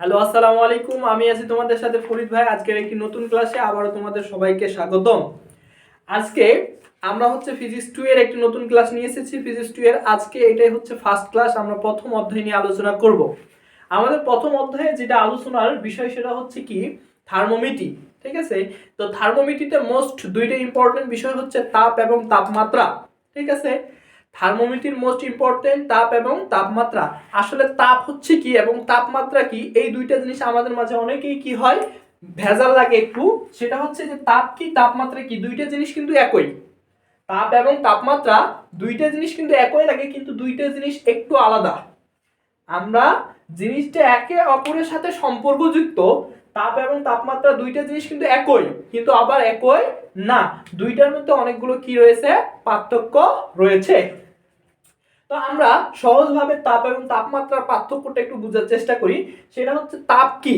Hello, আসসালামু আলাইকুম। আমি আছি তোমাদের সাথে ফরিদ ভাই। আজকের একটি নতুন ক্লাসে আবারও তোমাদের সবাইকে স্বাগতম। আজকে আমরা ফিজিক্স 2 এর একটি নতুন ক্লাস নিয়ে এসেছি। ফিজিক্স 2 এর আজকে এটাই ফার্স্ট ক্লাস। আমরা প্রথম অধ্যায় নিয়ে আলোচনা করব। আমাদের প্রথম অধ্যায়ে যেটা আলোচনার বিষয় সেটা হচ্ছে কি থার্মোমিটার। ঠিক আছে, তো থার্মোমিটারতে মোস্ট দুইটা ইম্পর্টেন্ট বিষয় হচ্ছে তাপ এবং তাপমাত্রা। ঠিক আছে, থার্মোমিটার মোস্ট ইম্পর্টেন্ট তাপ এবং তাপমাত্রা। আসলে তাপ হচ্ছে কি এবং তাপমাত্রা কি, এই দুইটা জিনিস আমাদের মাঝে অনেকেই কি হয় ভেজাল লাগে একটু। সেটা হচ্ছে যে তাপ কি তাপমাত্রা কি দুইটা জিনিস কিন্তু একই। তাপ এবং তাপমাত্রা দুইটা জিনিস কিন্তু একই লাগে, কিন্তু দুইটা জিনিস একটু আলাদা। আমরা জিনিসটা একে অপরের সাথে সম্পর্কযুক্ত। তাপ এবং তাপমাত্রা দুইটা জিনিস কিন্তু একই, কিন্তু আবার একই না। দুইটার মধ্যে অনেকগুলো কি রয়েছে, পার্থক্য রয়েছে। তো আমরা সহজভাবে তাপ এবং তাপমাত্রার পার্থক্যটা একটু বোঝার চেষ্টা করি। সেটা হচ্ছে তাপ কি।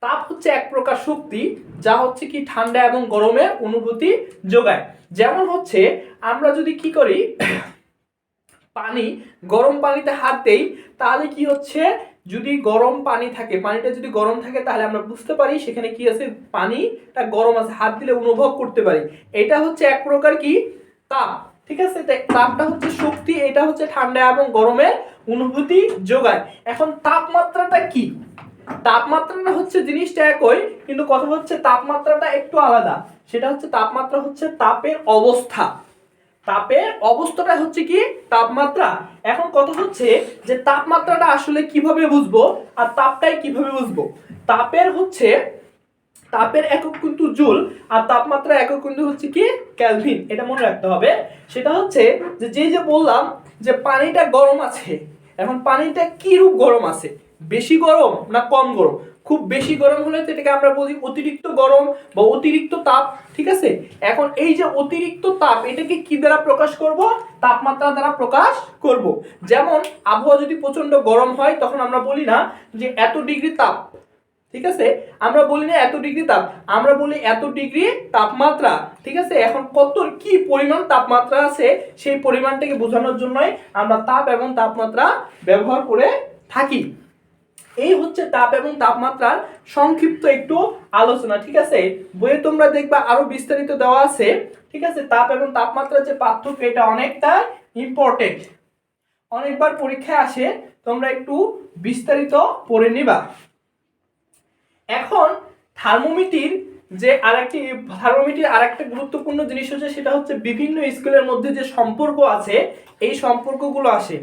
তাপ হচ্ছে এক প্রকার শক্তি যা কি ঠান্ডা এবং গরমের অনুভূতি যোগায়। যেমন আমরা যদি কি করি পানি, গরম পানিতে হাত দেই, তাহলে কি যদি গরম পানি থাকে, পানিটা যদি গরম থাকে তাহলে আমরা বুঝতে পারি সেখানে কি আছে, পানিটা গরম আছে, হাত দিলে অনুভব করতে পারি। এটা এক প্রকার কি তাপ। ঠিক আছে, তাপটা শক্তি, এটা ঠান্ডা এবং গরমের অনুভূতি যোগায়। এখন তাপমাত্রাটা কি, তাপমাত্রাটা জিনিসটা একই, কিন্তু কথা তাপমাত্রাটা একটু আলাদা। সেটা তাপমাত্রা তাপের অবস্থা। তাপের অবস্থাটা কি তাপমাত্রা। এখন কথা যে তাপমাত্রাটা আসলে কিভাবে বুঝবো আর তাপটাই কিভাবে বুঝবো। তাপের তাপের একক কিন্তু জুল, আর তাপমাত্রা একক কিন্তু কি কেলভিন। এটা মনে রাখতে হবে। সেটা যে বললাম যে পানিটা গরম আছে, এখন পানিটা কি রূপ গরম আছে, বেশি গরম না কম গরম। খুব বেশি গরম হলে তো এটাকে আমরা বলি অতিরিক্ত গরম বা অতিরিক্ত তাপ। ঠিক আছে, এখন এই যে অতিরিক্ত তাপ, এটাকে কি দ্বারা প্রকাশ করব, তাপমাত্রা দ্বারা প্রকাশ করব। যেমন আবহাওয়া যদি প্রচন্ড গরম হয় তখন আমরা বলি না যে এত ডিগ্রি তাপ। ঠিক আছে, আমরা বলি না এত ডিগ্রি তাপ, আমরা বলি এত ডিগ্রি তাপমাত্রা। ঠিক আছে, এখন কত কি পরিমাণ তাপমাত্রা আছে সেই পরিমাণটাকে বোঝানোর জন্যই আমরা তাপ এবং তাপমাত্রা ব্যবহার করে থাকি। এই তাপ এবং তাপমাত্রার সংক্ষিপ্ত একটু আলোচনা। ঠিক আছে, বইয়ে তোমরা দেখবা আরো বিস্তারিত দেওয়া আছে। ঠিক আছে, তাপ এবং তাপমাত্রার যে পার্থক্য এটা অনেকটা ইম্পর্টেন্ট, অনেকবার পরীক্ষায় আসে, তোমরা একটু বিস্তারিত পড়ে নিবা। এখন থার্মোমিটার যে আরেকটা গুরুত্বপূর্ণ জিনিস সেটা বিভিন্ন স্কেলের মধ্যে যে সম্পর্ক আছে, এই সম্পর্কগুলো আসে।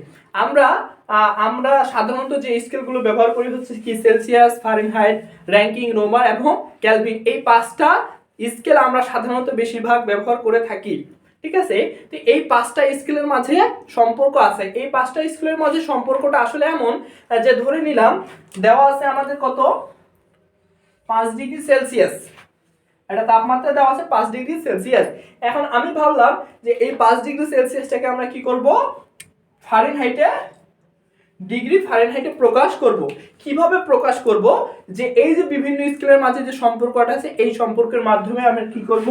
আমরা সাধারণত যে স্কেলগুলো ব্যবহার করি কি সেলসিয়াস, ফারেনহাইট, র্যাঙ্কিং, রোমার এবং কেলভিন। এই পাঁচটা স্কেল আমরা সাধারণত বেশিরভাগ ব্যবহার করে থাকি। ঠিক আছে, তো এই পাঁচটা স্কেলের মাঝে সম্পর্ক আছে। এই পাঁচটা স্কেলের মাঝে সম্পর্কটা আসলে এমন যে ধরে নিলাম দেওয়া আছে আমাদের কত 5 ডিগ্রি সেলসিয়াস, এটা তাপমাত্রা দেওয়া আছে 5 ডিগ্রি সেলসিয়াস। এখন আমি ভাবলাম যে এই 5 ডিগ্রি সেলসিয়াসটাকে আমরা কি করব, ফারেনহাইটে প্রকাশ করব। কিভাবে প্রকাশ করব, যে এই যে বিভিন্ন স্কেলের মাঝে যে সম্পর্কটা আছে এই সম্পর্কের মাধ্যমে আমরা কি করব,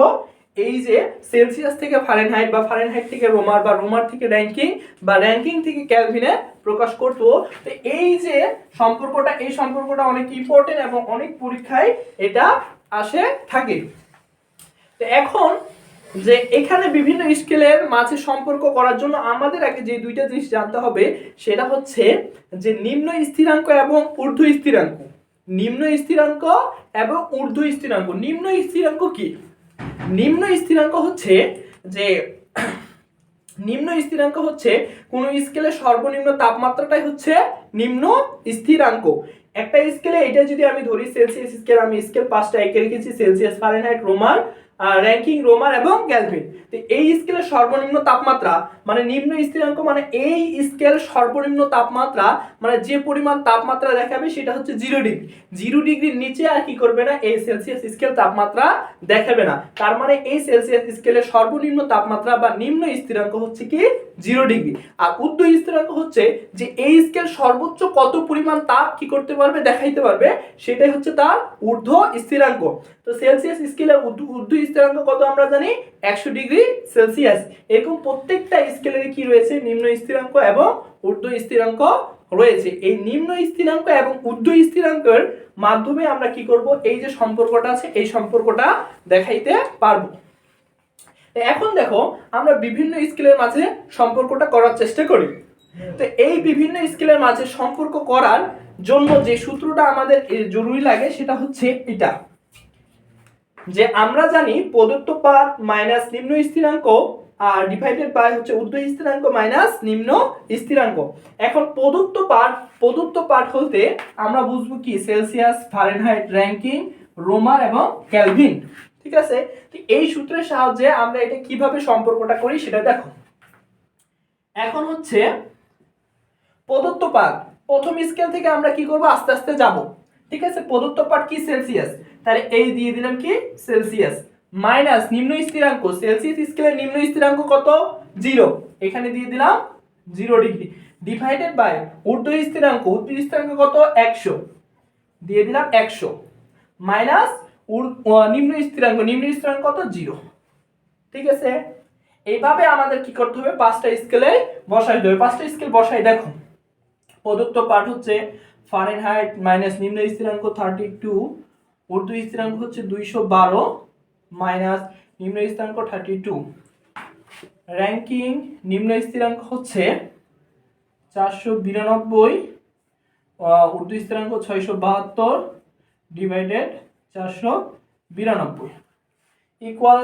এই যে সেলসিয়াস থেকে ফারেনহাইট বা ফারেনহাইট থেকে রোমার বা রোমার থেকে র্যাঙ্কিং বা র্যাঙ্কিং থেকে কেলভিনে প্রকাশ করব। তো এই যে সম্পর্কটা, এই সম্পর্কটা অনেক ইম্পর্টেন্ট এবং অনেক পরীক্ষায় এটা আসে থাকে। তো এখন যে এখানে বিভিন্ন স্কেলের মাঝে সম্পর্ক করার জন্য আমাদের আগে যে দুইটা জিনিস জানতে হবে সেটা যে নিম্ন স্থিরাঙ্ক এবং ঊর্ধ্ব স্থিরাঙ্ক। নিম্ন স্থিরাঙ্ক এবং ঊর্ধ্ব স্থিরাঙ্ক। নিম্ন স্থিরাঙ্ক কি, নিম্ন স্থিরাঙ্ক যে নিম্ন স্থিরাঙ্ক কোন স্কেলের সর্বনিম্ন তাপমাত্রাটাই নিম্ন স্থিরাঙ্ক। একটা স্কেলে এটা যদি আমি ধরি সেলসিয়াস স্কেল, আমি স্কেল 5টা একে রেখেছি, সেলসিয়াস, ফারেনহাইট, রোমার, র্যাঙ্কিং, রোমার এবং কেলভিন। তো এই স্কেলের সর্বনিম্ন তাপমাত্রা মানে নিম্ন স্থিরাঙ্ক, মানে এই স্কেল সর্বনিম্ন তাপমাত্রা মানে যে পরিমাণ তাপমাত্রা দেখাবে সেটা 0 ডিগ্রি। 0 ডিগ্রির নিচে আর কি করবে না, এই সেলসিয়াস স্কেল তাপমাত্রা দেখাবে না। তার মানে এই সেলসিয়াস স্কেলের সর্বনিম্ন তাপমাত্রা বা নিম্ন স্থিরাঙ্ক কি 0 ডিগ্রি। আর ঊর্ধ্ব স্থিরাঙ্ক যে এই স্কেল সর্বোচ্চ কত পরিমাণ তাপ কি করতে পারবে, দেখাইতে পারবে, সেটাই তার ঊর্ধ্ব স্থিরাঙ্ক। তো সেলসিয়াস স্কেলের ঊর্ধ্ব স্থিরাঙ্ক কত আমরা জানি 100 ডিগ্রি সেলসিয়াস। এরকম প্রত্যেকটা স্কেলের কি রয়েছে, নিম্ন স্থিরাঙ্ক এবং ঊর্ধ্ব স্থিরাঙ্ক রয়েছে এই নিম্ন স্থিরাঙ্ক এবং ঊর্ধ্ব স্থিরাঙ্কের মাধ্যমে আমরা কি করব, এই যে সম্পর্কটা আছে এই সম্পর্কটা দেখাইতে পারবো। এখন দেখো আমরা বিভিন্ন স্কেলের মাঝে সম্পর্কটা করার চেষ্টা করি। তো এই বিভিন্ন স্কেলের মাঝে সম্পর্ক করার জন্য যে সূত্রটা আমাদের জরুরি লাগে সেটা হচ্ছে এটা, যে আমরা জানি প্রদত্ত পাঠ মাইনাস নিম্ন স্থিরাঙ্ক আর ডিভাইডেড বাই হচ্ছে ঊর্ধ্ব স্থিরাঙ্ক মাইনাস নিম্ন স্থিরাঙ্ক। এখন প্রদত্ত পাঠ বলতে আমরা বুঝবো কি সেলসিয়াস, ফারেনহাইট, র্যাঙ্কিং, রোমার এবং কেলভিন। ঠিক আছে, তো এই সূত্রের সাহায্যে আমরা এটা কিভাবে সম্পর্কটা করি সেটা দেখো। এখন হচ্ছে প্রদত্ত পাঠ, প্রথম স্কেল থেকে আমরা কি করব, আস্তে আস্তে যাব। ঠিক আছে, প্রদত্ত পাঠ কি সেলসিয়াস, তাহলে এই দিয়ে দিলাম কি সেলসিয়াস, মাইনাস নিম্ন স্থিরাঙ্ক, সেলসিয়াস স্কেলের নিম্ন স্থিরাঙ্ক কত 0, এখানে দিয়ে দিলাম 0 ডিগ্রি, ডিভাইডেড বাই ঊর্ধ্ব স্থিরাঙ্ক, ঊর্ধ্ব স্থিরাঙ্ক কত 100, দিয়ে দিলাম 100, মাইনাস নিম্ন স্থিরাঙ্ক কত 0। ঠিক আছে, এইভাবে আমাদের কি করতে হবে, পাঁচটা স্কেলে বসাই দেবে। পাঁচটা স্কেল বসাই দেখো। প্রদত্ত পাঠ হচ্ছে ফারেনহাইট মাইনাস নিম্ন স্থিরাঙ্ক 32, ঊর্ধ্ব স্থিরাঙ্ক হচ্ছে 212 মাইনাস নিম্ন স্থিরাঙ্ক 32, র্যাঙ্কিং নিম্ন স্থিরাঙ্ক হচ্ছে 492, ঊর্ধ্ব স্থিরাঙ্ক 672 ডিভাইডেড 492 ইকুয়াল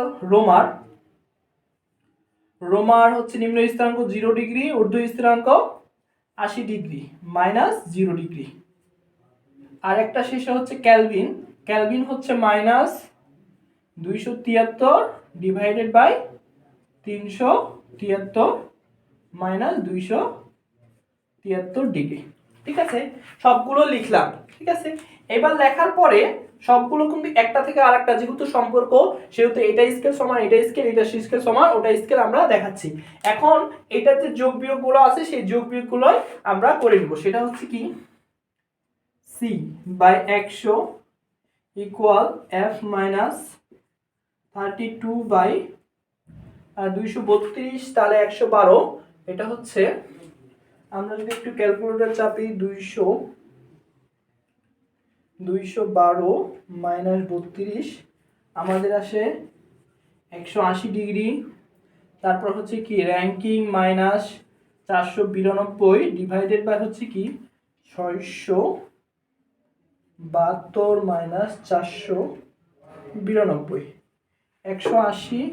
রোমার হচ্ছে নিম্ন স্থিরাঙ্ক 0 ডিগ্রি, ঊর্ধ্ব স্থিরাঙ্ক 80 ডিগ্রি মাইনাস 0 ডিগ্রি। আর একটা শেষে হচ্ছে ক্যালভিন হচ্ছে minus 273 divided by 373 minus 273 degree. ঠিক আছে, সবগুলো লিখলাম। ঠিক আছে, এবার লেখার পরে সবগুলো কিন্তু একটা থেকে আরেকটা যেহেতু সম্পর্ক, সেহেতু এটা স্কেল সমান এটা স্কেল, এটা স্কেল সমান ওটা স্কেল আমরা দেখাচ্ছি। এখন এটার যে যোগ বিয়োগ গুলো আছে সেই যোগ বিয়োগ গুলো আমরা করে নিব। সেটা হচ্ছে কি C by 100 equal F minus 32 by 232, তাহলে 112, এটা হচ্ছে আমরা যদি একটু ক্যালকুলেটর চাপি 212 মাইনাস 32 আমাদের আসে 180 ডিগ্রি। তারপর হচ্ছে কি র্যাঙ্কিং মাইনাস 492 ডিভাইডেড বাই হচ্ছে কি 672 মাইনাস 492 180।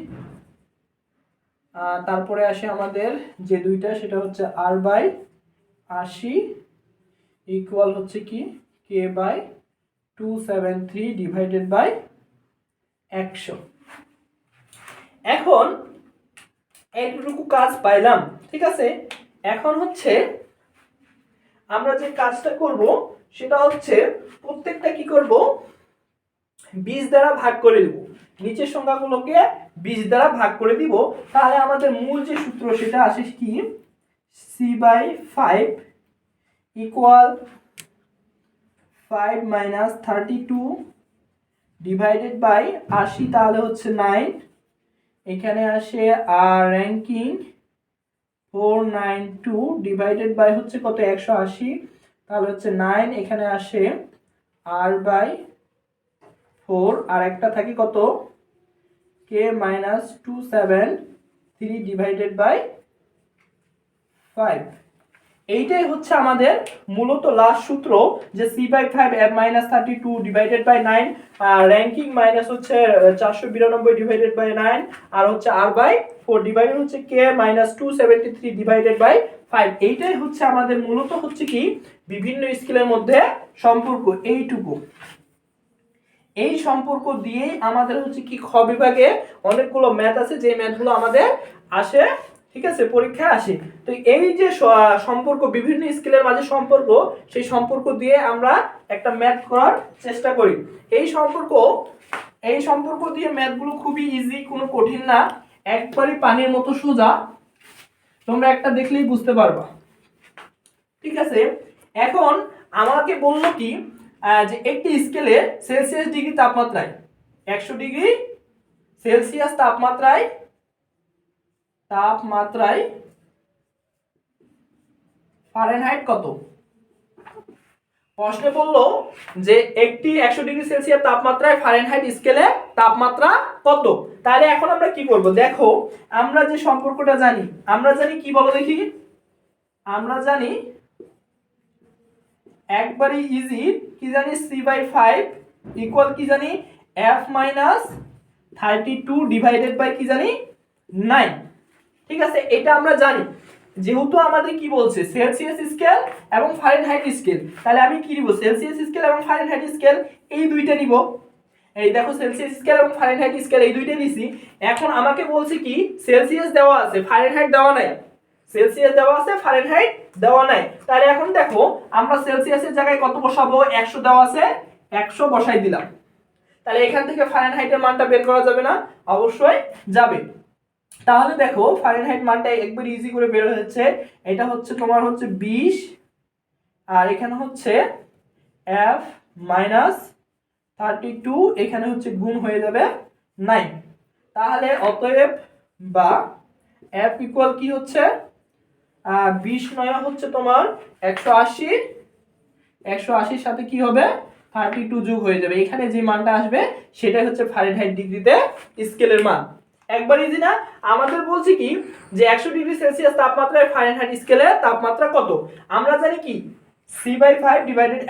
তারপরে আসে আমাদের যে দুইটা সেটা হচ্ছে আর বাই 80 ইকুয়াল হচ্ছে কি কে বাই 273 ডিভাইডেড বাই 100। এখন এইটুকু কাজ পাইলাম। ঠিক আছে, এখন হচ্ছে আমরা যে কাজটা করব সেটা হচ্ছে প্রত্যেকটা কি করব 20 দ্বারা ভাগ করে দিব, নিচের সংখ্যাগুলোকে 20 দ্বারা ভাগ করে দিব। তাহলে আমাদের মূল যে সূত্র সেটা আসে কি C by 5 equal 5 minus 32 divided by 80, তাহলে হচ্ছে 9, এখানে আসে আর র্যাঙ্কিং 492 ডিভাইডেড বাই হচ্ছে কত 180, তাহলে হচ্ছে 9, এখানে আসে আর বাই 4, আর একটা থাকে কত কে মাইনাস 273 ডিভাইডেড বাই 5। এইটাই হচ্ছে আমাদের মূলত লাস্ট সূত্র, যে C by 5 F minus 32 divided by 9, Rankine minus হচ্ছে 492 ডিভাইডেড বাই 9, আর হচ্ছে আর বাই 4 ডিভাইডেড হচ্ছে কে মাইনাস 273 ডিভাইডেড বাই 5। এইটাই হচ্ছে আমাদের মূলত হচ্ছে কি বিভিন্ন স্কেলের মধ্যে সম্পর্ক। এইটুকু এই সম্পর্ক দিয়েই আমাদের হচ্ছে কি খ বিভাগে অনেকগুলো ম্যাথ আছে, যে ম্যাথগুলো আমাদের আসে। ঠিক আছে, পরীক্ষায় আসে। তো এই যে সম্পর্ক, বিভিন্ন স্কেলের মাঝে সম্পর্ক, সেই সম্পর্ক দিয়ে আমরা একটা ম্যাথ করার চেষ্টা করি। এই সম্পর্ক দিয়ে ম্যাথগুলো খুবই ইজি, কোনো কঠিন না, একবারই পানির মতো সোজা, তোমরা একটা দেখলেই বুঝতে পারবা। ঠিক আছে, এখন আমাকে বললো কি যে একটি স্কেলে সেলসিয়াস ডিগ্রি তাপমাত্রায় 100 ডিগ্রি সেলসিয়াস তাপমাত্রায় ফারেনহাইট কত প্রশ্নে বললো যে একটি 100 ডিগ্রি সেলসিয়াস তাপমাত্রায় ফারেনহাইট স্কেলে তাপমাত্রা কত। তাহলে এখন আমরা কি করব, দেখো আমরা যে সম্পর্কটা জানি, আমরা জানি কি বলো দেখি, আমরা জানি একবারই ইজি, কি জানি c/5 ইকুয়াল কি জানি f মাইনাস 32 ডিভাইডেড বাই কি জানি 9। ঠিক আছে, এটা আমরা জানি। যেহেতু আমাদের কি বলছে সেলসিয়াস স্কেল এবং ফারেনহাইট স্কেল, তাহলে আমি কি নিব, সেলসিয়াস স্কেল এবং ফারেনহাইট স্কেল এই দুইটা নিব। এই দেখো সেলসিয়াস স্কেল এবং ফারেনহাইট স্কেল এই দুইটা নিছি। এখন আমাকে বলছে কি সেলসিয়াস দেওয়া আছে ফারেনহাইট দেওয়া নাই, সেলসিয়াস দেওয়া আছে ফারেনহাইট দেওয়া নাই। তাহলে এখন দেখো আমরা সেলসিয়াসের জায়গায় কত বসাবো, 100 দেওয়া আছে 100 বসাই দিলাম। তাহলে এখান থেকে ফারেনহাইটের মানটা বের করা যাবে না, অবশ্যই যাবে। তাহলে দেখো ফারেনহাইট মানটা একবার ইজি করে বের হচ্ছে, এটা হচ্ছে তোমার হচ্ছে 20 আর এখানে হচ্ছে f মাইনাস 32, এখানে হচ্ছে গুণ হয়ে যাবে 9। তাহলে অতএব বা f ইকুয়াল কি হচ্ছে 20 নয় হচ্ছে তোমার 180, 180 সাথে কি হবে 32 যোগ হয়ে যাবে, এখানে যে মানটা আসবে সেটাই হচ্ছে ফারেনহাইট ডিগ্রিতে স্কেলের মান। একবার ইজি না। আমাদের বলছি কি যে 100 ডিগ্রি সেলসিয়াস তাপমাত্রায় ফারেনহাইট স্কেলে তাপমাত্রা কত, আমরা জানি কি c/5 divided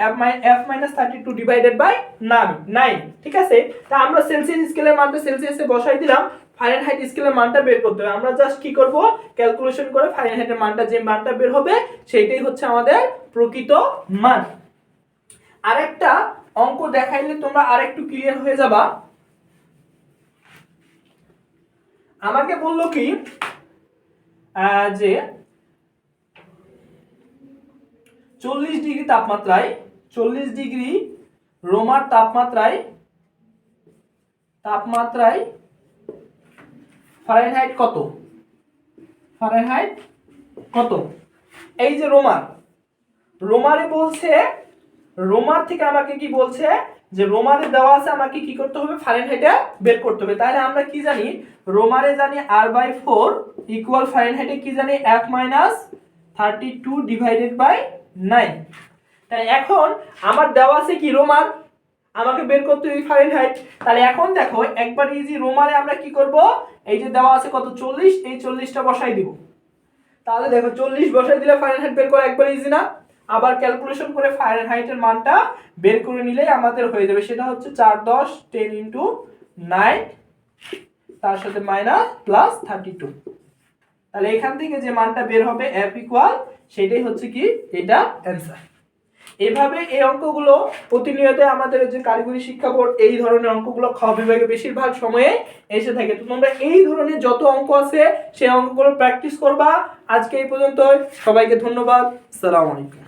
f minus 32 divided by 9। ঠিক আছে, তা আমরা সেলসিয়াস স্কেলের মানটা সেলসিয়াসে বসাই দিলাম, ফারেনহাইট স্কেলের মানটা বের করতে হবে। আমরা জাস্ট কি করব, ক্যালকুলেশন করে ফারেনহাইটের মানটা যে মানটা বের হবে সেটাই হচ্ছে আমাদের প্রকৃত মান। আরেকটা অঙ্ক দেখাইলে তোমরা আরেকটু ক্লিয়ার হয়ে যাবা। আমাকে বললো কি যে 40 ডিগ্রি তাপমাত্রায়, 40 ডিগ্রি রোমার তাপমাত্রায় ফারেনহাইট কত, ফারেনহাইট কত। এই যে রোমারে বলছে, রোমার থেকে আমাকে কি বলছে যে রোমারে দেওয়া আছে, আমাকে কি করতে হবে ফারেনহাইটে বের করতে হবে। তাহলে আমরা কি জানি, রোমারে জানি r/4 ইকুয়াল ফারেনহাইটে কি জানি f মাইনাস 32 ডিভাইডেড বাই 9। তাই এখন আমার দেওয়া আছে কি রোমার, আমাকে বের করতে হবে ফারেনহাইট। তাহলে এখন দেখো একবার ইজি, রোমারে আমরা কি করব, এই যে দেওয়া আছে কত 40, এই 40টা বসাই দিব। তাহলে দেখো 40 বসাই দিলে ফারেনহাইট বের করা একবার ইজি না। আবার ক্যালকুলেশন করে ফারেনহাইটের মানটা বের করে নিলেই আমাদের হয়ে যাবে, সেটা হচ্ছে 4 10 10 ইনটু 9 তার সাথে মাইনাস প্লাস 32। তাহলে এখান থেকে যে মানটা বের হবে f ইকুয়াল, সেটাই হচ্ছে কি এটা অ্যানসার। এভাবে এই অঙ্কগুলো প্রতিনিয়ত আমাদের যে কারিগরি শিক্ষা বোর্ড এই ধরনের অঙ্কগুলো খ বিভাগে বেশিরভাগ সময়ে এসে থাকে। তো তোমরা এই ধরনের যত অঙ্ক আছে সেই অঙ্কগুলো প্র্যাকটিস করবা। আজকে এই পর্যন্ত, সবাইকে ধন্যবাদ, আসসালামু আলাইকুম।